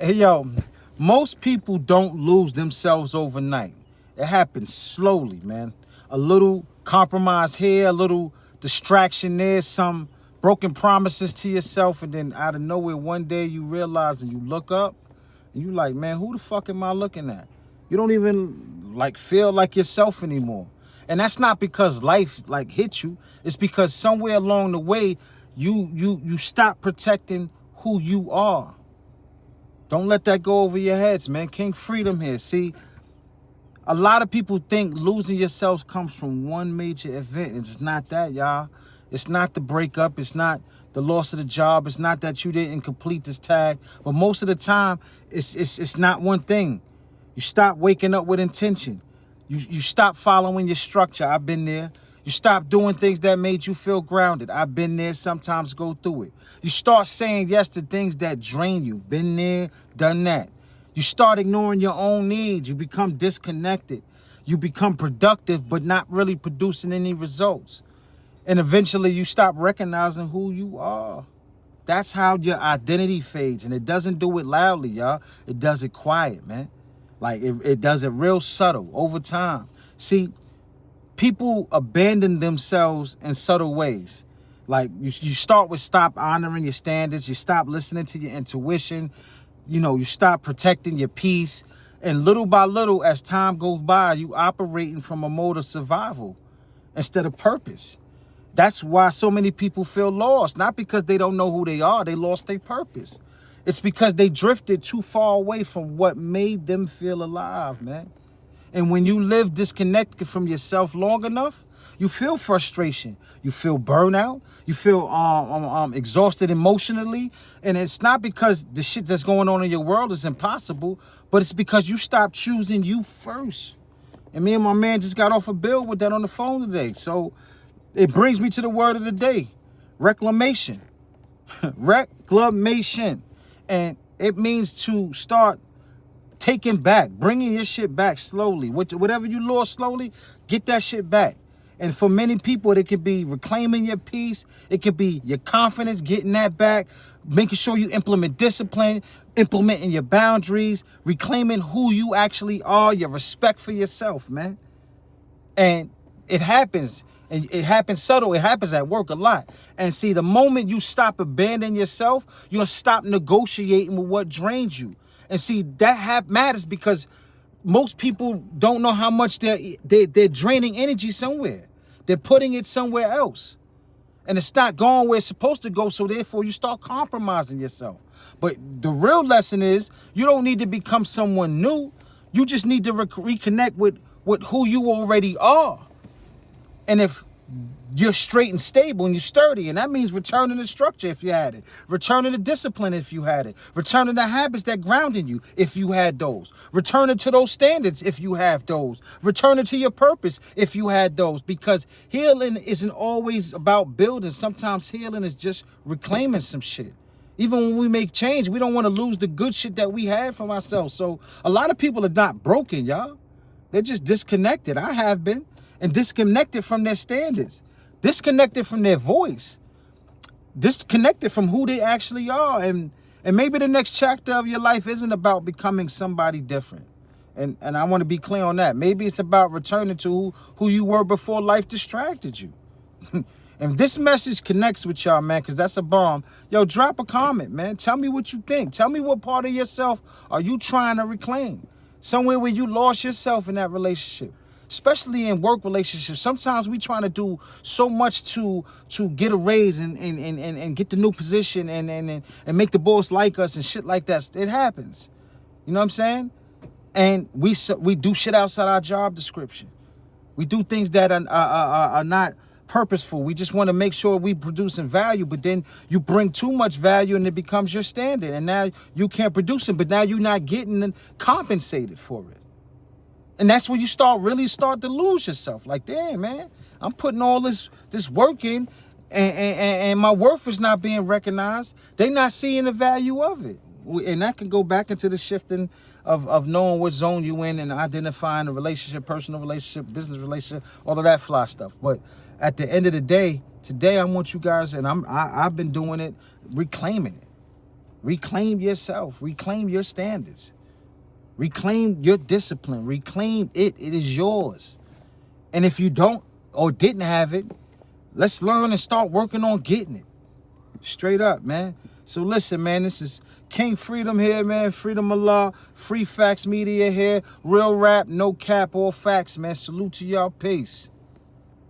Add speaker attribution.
Speaker 1: Hey, yo, most people don't lose themselves overnight. It happens slowly, man. A little compromise here, a little distraction there, some broken promises to yourself, and then out of nowhere, one day you realize and you look up, and you like, man, who the fuck am I looking at? You don't even like feel like yourself anymore. And that's not because life like hit you. It's because somewhere along the way, you stop protecting who you are. Don't let that go over your heads, man. King Freedom here. See, a lot of people think losing yourself comes from one major event. It's not that, y'all. It's not the breakup. It's not the loss of the job. It's not that you didn't complete this tag. But most of the time, it's not one thing. You stop waking up with intention. You stop following your structure. I've been there. You stop doing things that made you feel grounded. I've been there, sometimes go through it. You start saying yes to things that drain you. Been there, done that. You start ignoring your own needs. You become disconnected. You become productive, but not really producing any results. And eventually you stop recognizing who you are. That's how your identity fades. And it doesn't do it loudly, y'all. It does it quiet, man. Like it does it real subtle over time. See, people abandon themselves in subtle ways. Like you start with stop honoring your standards. You stop listening to your intuition. You stop protecting your peace. And little by little, as time goes by, you operating from a mode of survival instead of purpose. That's why so many people feel lost. Not because they don't know who they are. They lost their purpose. It's because they drifted too far away from what made them feel alive, man. And when you live disconnected from yourself long enough, you feel frustration, you feel burnout, you feel exhausted emotionally. And it's not because the shit that's going on in your world is impossible, but it's because you stopped choosing you first. And me and my man just got off a bill with that on the phone today. So it brings me to the word of the day, reclamation. Reclamation. And it means to start taking back, bringing your shit back slowly. Whatever you lost slowly, get that shit back. And for many people, it could be reclaiming your peace. It could be your confidence, getting that back, making sure you implement discipline, implementing your boundaries, reclaiming who you actually are, your respect for yourself, man. And it happens. And it happens subtle. It happens at work a lot. And see, the moment you stop abandoning yourself, you'll stop negotiating with what drains you. And see, that matters because most people don't know how much they're draining energy somewhere. They're putting it somewhere else. And it's not going where it's supposed to go, so therefore you start compromising yourself. But the real lesson is you don't need to become someone new. You just need to reconnect with who you already are. And if you're straight and stable and you're sturdy, and that means returning to structure if you had it, returning to discipline if you had it, returning to habits that grounded you if you had those, returning to those standards if you have those, returning to your purpose if you had those, because healing isn't always about building. Sometimes healing is just reclaiming some shit. Even when we make change, we don't want to lose the good shit that we had from ourselves. So a lot of people are not broken, y'all. They're just disconnected. I have been. And disconnected from their standards, disconnected from their voice, disconnected from who they actually are. And maybe the next chapter of your life isn't about becoming somebody different. And I want to be clear on that. Maybe it's about returning to who you were before life distracted you. And this message connects with y'all, man, because that's a bomb. Yo, drop a comment, man. Tell me what you think. Tell me what part of yourself are you trying to reclaim? Somewhere where you lost yourself in that relationship. Especially in work relationships, sometimes we trying to do so much to get a raise and get the new position and make the boss like us and shit like that. It happens. You know what I'm saying? And we do shit outside our job description. We do things that are not purposeful. We just want to make sure we producing value, but then you bring too much value and it becomes your standard. And now you can't produce it, but now you're not getting compensated for it. And that's when you really start to lose yourself. Like, damn, man, I'm putting all this work in and my worth is not being recognized. They're not seeing the value of it. And that can go back into the shifting of knowing what zone you in and identifying the relationship, personal relationship, business relationship, all of that fly stuff. But at the end of the day, today I want you guys, and I've been doing it, reclaiming it. Reclaim yourself. Reclaim your standards. Reclaim your discipline. Reclaim it. It is yours. And if you don't or didn't have it, let's learn and start working on getting it. Straight up, man. So listen, man, this is King Freedom here, man. Freedom of Law, Free Facts Media here. Real rap, no cap, all facts, man. Salute to y'all. Peace.